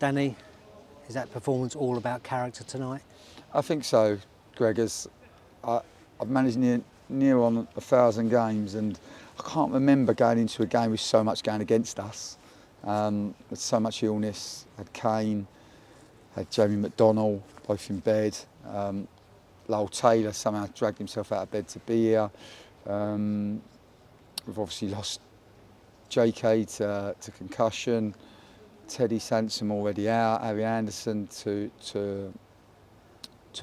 Danny, is that performance all about character tonight? I think so, Greg. I've managed near on 1,000 games, and I can't remember going into a game with so much going against us. With so much illness. Had Kane, had Jamie McDonnell, both in bed. Lowell Taylor somehow dragged himself out of bed to be here. We've obviously lost JK to concussion. Teddy Sansom already out. Harry Anderson to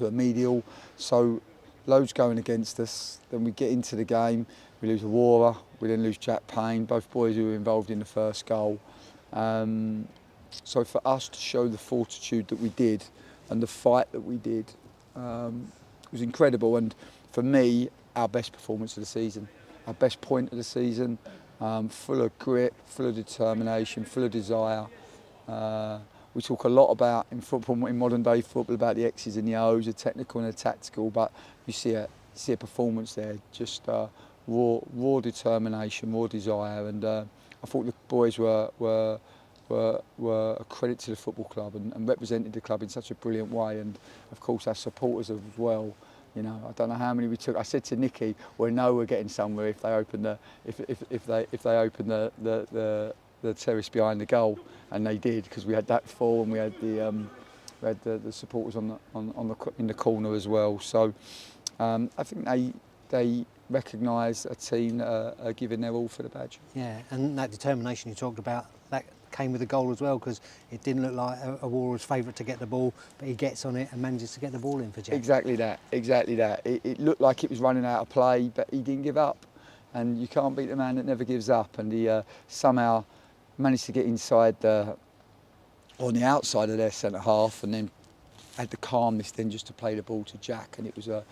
a medial. So loads going against us. Then we get into the game. We lose Aurora. We then lose Jack Payne. Both boys who were involved in the first goal. So for us to show the fortitude that we did and the fight that we did was incredible. And for me, our best performance of the season, our best point of the season, full of grit, full of determination, full of desire. We talk a lot about in football, in modern day football, about the X's and the O's, the technical and the tactical, but you see a performance there, just raw determination, raw desire, and I thought the boys were a credit to the football club and represented the club in such a brilliant way, and of course our supporters as well. You know, I don't know how many we took. I said to Nicky, "We know we're getting somewhere if they open the terrace behind the goal," and they did, because we had that full and we had the supporters in the corner as well. So I think they recognise a team that are giving their all for the badge. Yeah, and that determination you talked about, that came with the goal as well, because it didn't look like Aurora's favourite to get the ball, but he gets on it and manages to get the ball in for Jack. Exactly that. It looked like it was running out of play, but he didn't give up. And you can't beat the man that never gives up. And he somehow managed to get inside on the outside of their centre half, and then had the calmness then just to play the ball to Jack, and it was a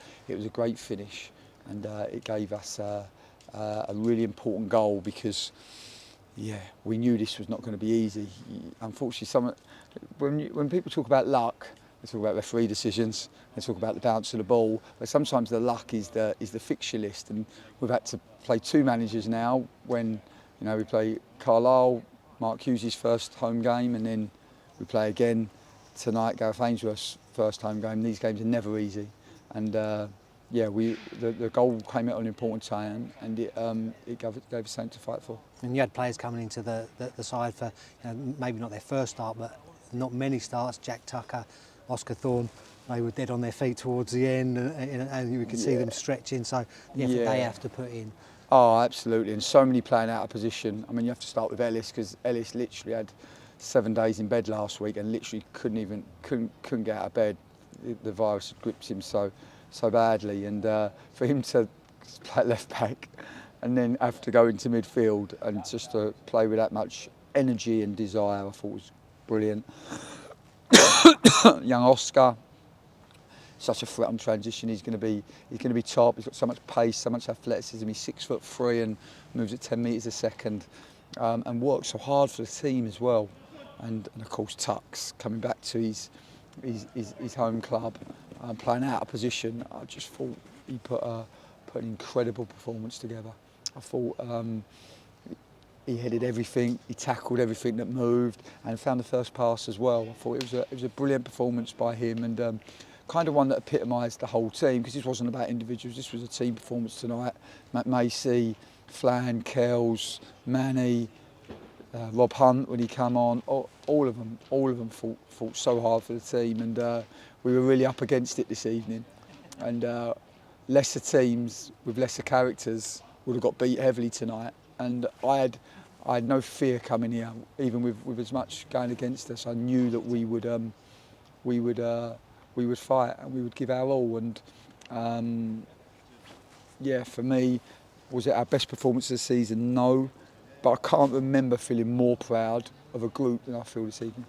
great finish, and it gave us a really important goal, because we knew this was not going to be easy. Unfortunately, when people talk about luck, they talk about referee decisions, they talk about the bounce of the ball, but sometimes the luck is the fixture list, and we've had to play two managers now. When we play Carlisle, Mark Hughes' first home game, and then we play again tonight, Gareth Ainsworth's first home game. These games are never easy, and the goal came at an important time, and it gave us something to fight for. And you had players coming into the side for maybe not their first start, but not many starts. Jack Tucker, Oscar Thorne, they were dead on their feet towards the end, and you could see them stretching. So the effort they have to put in. Oh, absolutely, and so many playing out of position. I mean, you have to start with Ellis, because Ellis literally had 7 days in bed last week and literally couldn't get out of bed. The virus had gripped him so badly, and for him to play left back and then have to go into midfield and just to play with that much energy and desire, I thought was brilliant. Young Oscar, such a threat on transition. He's going to be top. He's got so much pace, so much athleticism. He's 6'3" and moves at 10 metres a second, and works so hard for the team as well. And of course Tux, coming back to his home club, playing out of position. I just thought he put an incredible performance together. I thought he headed everything, he tackled everything that moved, and found the first pass as well. I thought it was a brilliant performance by him, and kind of one that epitomised the whole team, because this wasn't about individuals. This was a team performance tonight. Matt Macy, Flan, Kells, Manny, Rob Hunt when he came on, all of them fought so hard for the team, and we were really up against it this evening. And lesser teams with lesser characters would have got beat heavily tonight, and I had no fear coming here, even with as much going against us. I knew that we would fight and we would give our all. And for me, was it our best performance of the season? No. But I can't remember feeling more proud of a group than I feel this evening.